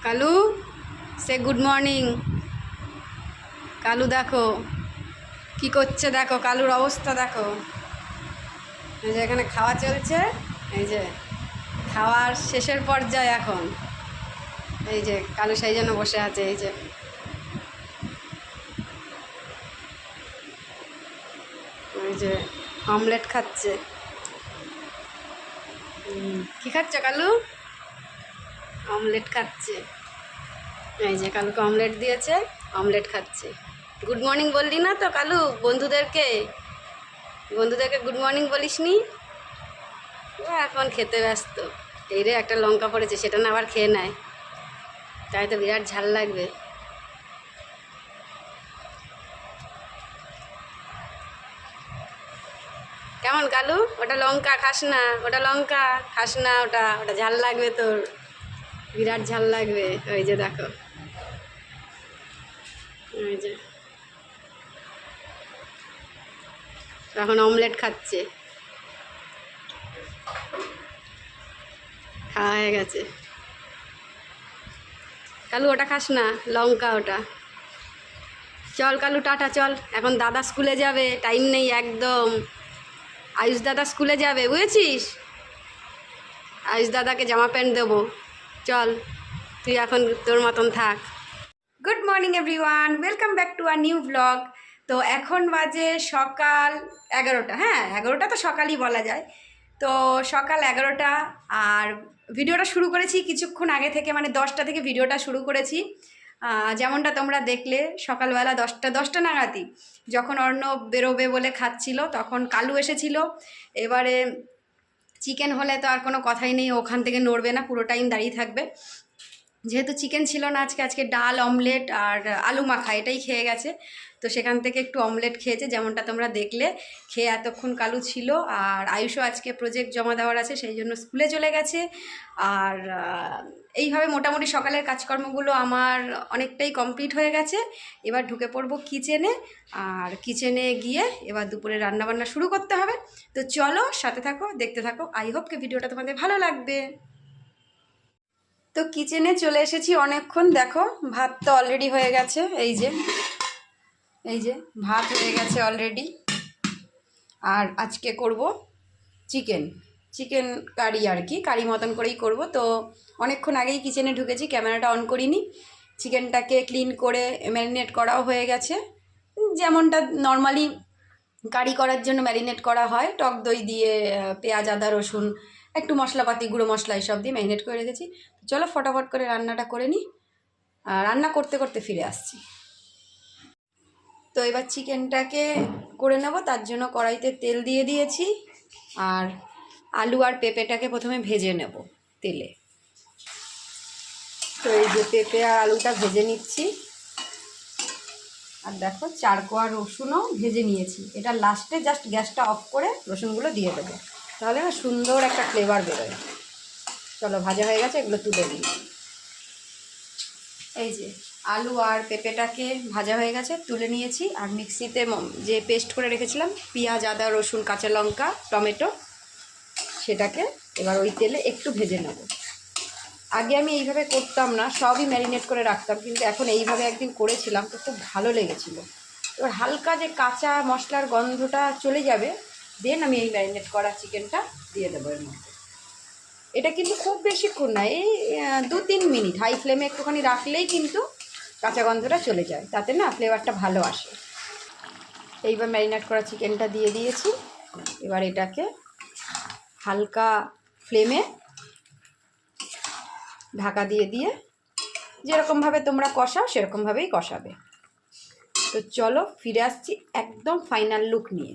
কালু সে good morning. Kalu দেখো কি করছে, দেখো কালুর অবস্থা দেখো। এই যে এখানে খাওয়া চলছে, এই যে খাওয়ার শেষের পর্যায়ে এখন। এই যে কালু সেই জন্য বসে আছে, এই যে এই যে অমলেট খাচ্ছে। কি খাচ্ছে কালু? অমলেট খাচ্ছে। এই যে কালুকে অমলেট দিয়েছে, অমলেট খাচ্ছে। গুড মর্নিং বললি না তো কালু বন্ধুদেরকে? বন্ধুদেরকে গুড মর্নিং বলিস নি? ও এখন খেতে ব্যস্ত। এই রে একটা লঙ্কা পড়েছে, সেটা না আবার খেয়ে নেয়, তাই তো বিরাট ঝাল লাগবে। কেমন কালু? ওটা লঙ্কা খাস না, ওটা লঙ্কা খাস না, ওটা ওটা ঝাল লাগবে তোর, বিরাট ঝাল লাগবে। ওই যে দেখো, ওই যে এখন অমলেট খাচ্ছে, খাওয়া হয়ে গেছে। কালু ওটা খাস না, লঙ্কা ওটা। চল কালু টাটা চল, এখন দাদা স্কুলে যাবে, টাইম নেই একদম। আয়ুষ দাদা স্কুলে যাবে, বুঝেছিস? আয়ুষ দাদাকে জামা প্যান্ট দেবো। চল তুই এখন তোর মতন থাক। Good morning everyone, welcome back to our new blog. তো এখন বাজে সকাল 11টা, হ্যাঁ 11টা তো সকালই বলা যায়। তো সকাল 11টা, আর ভিডিওটা শুরু করেছি কিছুক্ষণ আগে থেকে, মানে 10টা থেকে ভিডিওটা শুরু করেছি। যেমনটা তোমরা দেখলে সকালবেলা 10টা নাগাদই যখন অর্ণব বেরোবে বলে খাচ্ছিল, তখন কালু এসেছিল। এবারে চিকেন হলে তো আর কোনো কথাই নেই, ওখান থেকে নড়বে না, পুরো টাইম দাঁড়িয়ে থাকবে। যেহেতু চিকেন ছিল না আজকে ডাল, অমলেট আর আলু মাখা এটাই খেয়ে গেছে। তো সেখান থেকে একটু অমলেট খেয়েছে, যেমনটা তোমরা দেখলে। খেয়ে এতক্ষণ কালু ছিল। আর আয়ুষও আজকে প্রজেক্ট জমা দেওয়ার আছে, সেই জন্য স্কুলে চলে গেছে। আর এইভাবে মোটামুটি সকালের কাজকর্মগুলো আমার অনেকটাই কমপ্লিট হয়ে গেছে। এবার ঢুকে পড়বো কিচেনে, আর কিচেনে গিয়ে এবার দুপুরে রান্নাবান্না শুরু করতে হবে। তো চলো সাথে থাকো, দেখতে থাকো। আই হোপ কি ভিডিওটা তোমাদের ভালো লাগবে। তো কিচেনে চলে এসেছি অনেকক্ষণ। দেখো ভাত তো অলরেডি হয়ে গেছে, এই যে ভাত হয়ে গেছে অলরেডি। আর আজকে করব চিকেন কারি, আর কি কারি মতন করেই করব। তো অনেকক্ষণ আগেই কিচেনে ঢুকেছি, ক্যামেরাটা অন করিনি। চিকেনটাকে ক্লিন করে ম্যারিনেট করাও হয়ে গেছে, যেমনটা নর্মালি কারি করার জন্য ম্যারিনেট করা হয়। টক দই দিয়ে, পেঁয়াজ, আদা, রসুন, একটু মশলাপাতি, গুঁড়ো মশলা এসব দিয়ে ম্যারিনেট করে রেখেছি। চলো ফটাফট করে রান্নাটা করে নিই, রান্না করতে করতে ফিরে আসছি। তো এবার চিকেনটাকে করে নেব, তার জন্য কড়াইতে তেল দিয়ে দিয়েছি। আর আলু আর পেঁপেটাকে প্রথমে ভেজে নেব তেলে। তো এই যে পেঁপে আর আলুটা ভেজে নিচ্ছি। আর দেখো 4 কোয়া রসুনও ভেজে নিয়েছি। এটা লাস্টে জাস্ট গ্যাসটা অফ করে রসুনগুলো দিয়ে দেবো, তাহলে না সুন্দর একটা ফ্লেভার বেরোয়। চলো ভাজা হয়ে গেছে, এগুলো তুলে দিই। এই যে আলু আর পেঁপেটাকে ভাজা হয়ে গেছে, তুলে নিয়েছি। আর মিক্সিতে যে পেস্ট করে রেখেছিলাম পেঁয়াজ, আদা, রসুন, কাঁচা লঙ্কা, টমেটো, সেটাকে এবার ওই তেলে একটু ভেজে নেব। আগে আমি এইভাবে করতাম না, সবই ম্যারিনেট করে রাখতাম, কিন্তু এখন এইভাবে একদিন করেছিলাম তো খুব ভালো লেগেছিলো। এবার হালকা যে কাঁচা মশলার গন্ধটা চলে যাবে, দেন আমি এই ম্যারিনেট করা চিকেনটা দিয়ে দেবো এর মধ্যে। এটা কিন্তু খুব বেশিক্ষণ না, এই 2-3 মিনিট হাই ফ্লেমে একটুখানি রাখলেই কিন্তু কাঁচা গন্ধটা চলে যায়, তাতে না ফ্লেভারটা ভালো আসে। এইবার ম্যারিনেট করা চিকেনটা দিয়ে দিয়েছি। এবার এটাকে হালকা ফ্লেমে ঢাকা দিয়ে দিয়ে যেরকমভাবে তোমরা কষাও সেরকমভাবেই কষাবে। তো চলো ফিরে আসছি একদম ফাইনাল লুক নিয়ে।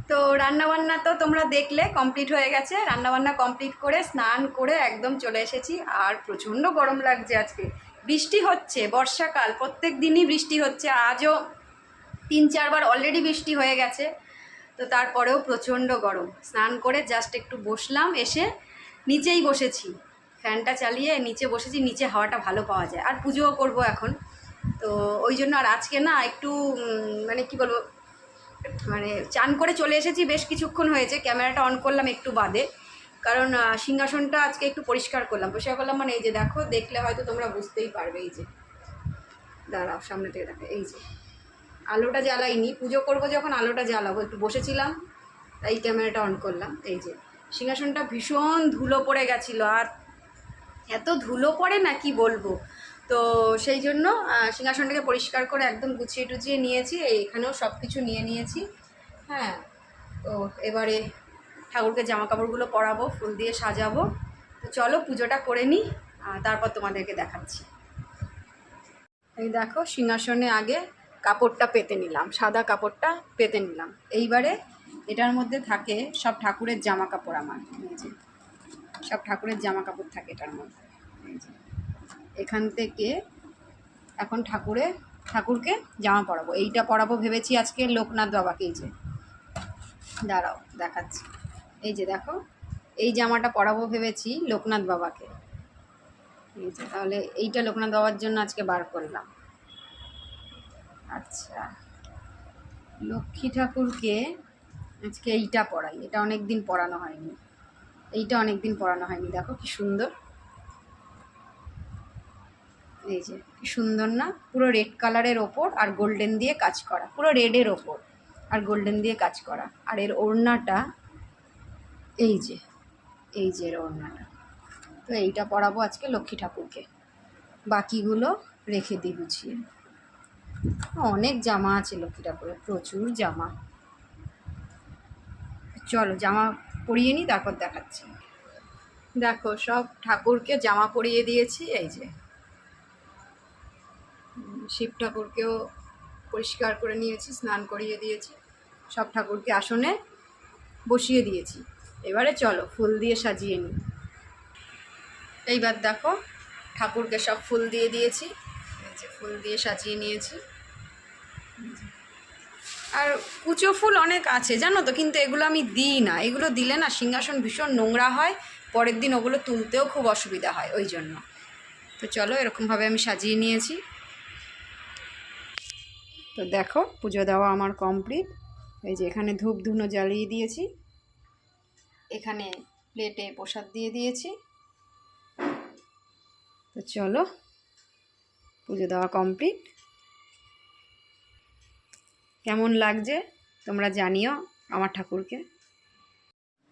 তো রান্নাবান্না তো তোমরা দেখলে কমপ্লিট হয়ে গেছে। রান্নাবান্না কমপ্লিট করে স্নান করে একদম চলে এসেছি। আর প্রচণ্ড গরম লাগছে আজকে, বৃষ্টি হচ্ছে, বর্ষাকাল, প্রত্যেক দিনই বৃষ্টি হচ্ছে। আজও 3-4 বার অলরেডি বৃষ্টি হয়ে গেছে। তো তারপরেও প্রচণ্ড গরম। স্নান করে জাস্ট একটু বসলাম, এসে নিচেই বসেছি, ফ্যানটা চালিয়ে নিচে বসেছি, নিচে হাওয়াটা ভালো পাওয়া যায়। আর পুজোও করব এখন, তো ওই জন্য। আর আজকে না একটু মানে কি বলবো, মানে চান করে চলে এসেছি, বেশ কিছুক্ষণ হয়েছে, ক্যামেরাটা অন করলাম একটু বাদে, কারণ সিংহাসনটা আজকে একটু পরিষ্কার করলাম মানে এই যে দেখো, দেখলে হয়তো তোমরা বুঝতেই পারবে। এই যে দাঁড়াও, সামনে থেকে দেখো, এই যে আলোটা জ্বালাইনি, পুজো করবো যখন আলোটা জ্বালাবো, একটু বসেছিলাম তাই ক্যামেরাটা অন করলাম। এই যে সিংহাসনটা ভীষণ ধুলো পড়ে গেছিলো, আর এত ধুলো পড়ে না কি বলবো। তো সেই জন্য সিংহাসনটাকে পরিষ্কার করে একদম গুছিয়ে টুছিয়ে নিয়েছি। এখানেও সব কিছু নিয়ে নিয়েছি। হ্যাঁ, তো এবারে ঠাকুরকে জামা কাপড়গুলো পরাবো, ফুল দিয়ে সাজাবো। তো চলো পুজোটা করে নিই, তারপর তোমাদেরকে দেখাচ্ছি। এই দেখো, সিংহাসনে আগে কাপড়টা পেতে নিলাম, সাদা কাপড়টা পেতে নিলাম। এইবারে এটার মধ্যে থাকে সব ঠাকুরের জামা কাপড়। আমার এই যে সব ঠাকুরের জামা কাপড় থাকে এটার মধ্যে। এই যে এখান থেকে এখন ঠাকুরকে জামা পরাবো। এইটা পরাবো ভেবেছি আজকে লোকনাথ বাবাকে। এই যে দাঁড়াও দেখাচ্ছি। এই যে দেখো, এই জামাটা পরাবো ভেবেছি লোকনাথ বাবাকে। এই যে তাহলে এইটা লোকনাথ বাবার জন্য আজকে বার করলাম। আচ্ছা, লক্ষ্মী ঠাকুরকে আজকে এইটা পরাই। এটা অনেক দিন পরানো হয়নি, দেখো কি সুন্দর। এই যে কি সুন্দর না, পুরো রেড কালারের ওপর আর গোল্ডেন দিয়ে কাজ করা, পুরো রেডের ওপর আর গোল্ডেন দিয়ে কাজ করা। আর এর ওড়নাটা এই যে এর ওড়নাটা। তো এইটা পরাবো আজকে লক্ষ্মী ঠাকুরকে, বাকিগুলো রেখে দিই গুছিয়ে। অনেক জামা আছে লক্ষ্মী ঠাকুরের, প্রচুর জামা। চলো জামা পরিয়ে নিই, তারপর দেখাচ্ছি। দেখো, সব ঠাকুরকে জামা পরিয়ে দিয়েছি। এই যে শিব ঠাকুরকেও পরিষ্কার করে নিয়েছি, স্নান করিয়ে দিয়েছি, সব ঠাকুরকে আসনে বসিয়ে দিয়েছি। এবারে চলো ফুল দিয়ে সাজিয়ে নিই। এইবার দেখো, ঠাকুরকে সব ফুল দিয়ে দিয়েছি। এই যে ফুল দিয়ে সাজিয়ে নিয়েছি। আর কুচো ফুল অনেক আছে জানো তো, কিন্তু এগুলো আমি দিই না। এগুলো দিলে না সিংহাসন ভীষণ নোংরা হয়, পরের দিন ওগুলো তুলতেও খুব অসুবিধা হয়, ওই জন্য। তো চলো এরকমভাবে আমি সাজিয়ে নিয়েছি। তো দেখো, পুজো দেওয়া আমার কমপ্লিট। এই যে এখানে ধূপ ধুনো জ্বালিয়ে দিয়েছি, এখানে প্লেটে প্রসাদ দিয়ে দিয়েছি। তো চলো, পুজো দেওয়া কমপ্লিট। কেমন লাগছে তোমরা জানিও আমার ঠাকুরকে।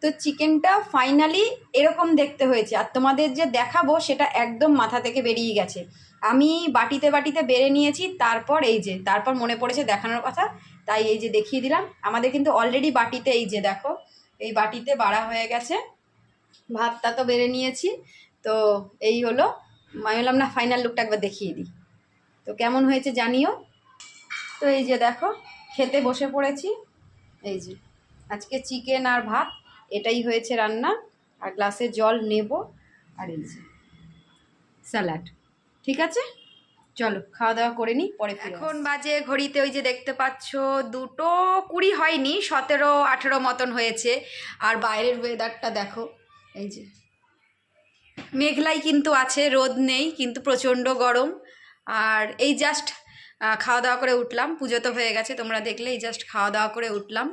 তো চিকেনটা ফাইনালি এরকম দেখতে হয়েছে, আর তোমাদের যে দেখাবো সেটা একদম মাথা থেকে বেরিয়ে গেছে। আমি বাটিতে বেড়ে নিয়েছি, তারপর এই যে তারপর মনে পড়েছে দেখানোর কথা, তাই এই যে দেখিয়ে দিলাম। আমাদের কিন্তু অলরেডি বাটিতে, এই যে দেখো, এই বাটিতে বাড়া হয়ে গেছে। ভাতটা তো বেড়ে নিয়েছি। তো এই হলো, আমি বললাম না ফাইনাল লুকটা একবার দেখিয়ে দিই। তো কেমন হয়েছে জানিও। তো এই যে দেখো, খেতে বসে পড়েছি। এই যে আজকে চিকেন আর ভাত এটাই হয়েছে রান্না, আর গ্লাসে জল নেব, আর এই যে স্যালাড। ঠিক আছে, চলো খাওয়া দাওয়া করে নিই, পরে এখন বাজে ঘড়িতে ওই যে দেখতে পাচ্ছ 2:20 হয়নি, 17-18 মতন হয়েছে। আর বাইরের ওয়েদারটা দেখো, এই যে মেঘলাই কিন্তু আছে, রোদ নেই, কিন্তু প্রচণ্ড গরম। আর এই জাস্ট খাওয়া দাওয়া করে উঠলাম, পুজো তো হয়ে গেছে তোমরা দেখলে, এই জাস্ট খাওয়া দাওয়া করে উঠলাম।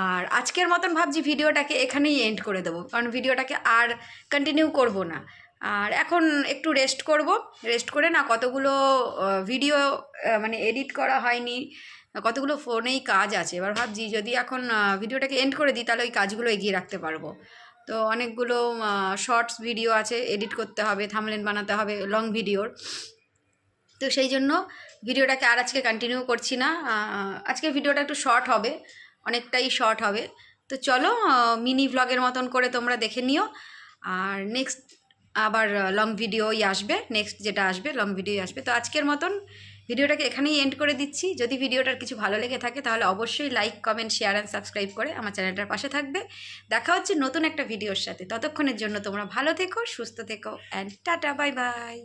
আর আজকের মতন ভাবছি ভিডিওটাকে এখানেই এন্ড করে দেবো, কারণ ভিডিওটাকে আর কন্টিনিউ করব না। আর এখন একটু রেস্ট করে না কতগুলো ভিডিও মানে এডিট করা হয়নি, কতগুলো ফোনেই কাজ আছে। এবার ভাবছি যদি এখন ভিডিওটাকে এন্ড করে দিই তাহলে ওই কাজগুলো এগিয়ে রাখতে পারবো। তো অনেকগুলো শর্টস ভিডিও আছে, এডিট করতে হবে, থাম্বনেল বানাতে হবে লং ভিডিওর। তো সেই জন্য ভিডিওটাকে আর আজকে কন্টিনিউ করছি না। আজকে ভিডিওটা একটু শর্ট হবে, অনেকটাই শর্ট হবে। তো চলো মিনি ভ্লগের মতন করে তোমরা দেখে নিও। আর নেক্সট আবার লং ভিডিওই আসবে, নেক্সট যেটা আসবে লং ভিডিওই আসবে। তো আজকের মতন ভিডিওটাকে এখানেই এন্ড করে দিচ্ছি। যদি ভিডিওটার কিছু ভালো লেগে থাকে তাহলে অবশ্যই like, comment, share and subscribe করে আমার চ্যানেলটার পাশে থাকবে। দেখা হচ্ছে নতুন একটা ভিডিওর সাথে। ততক্ষণের জন্য তোমরা ভালো থেকো, সুস্থ থেকো, অ্যান্ড টাটা, বাই বাই।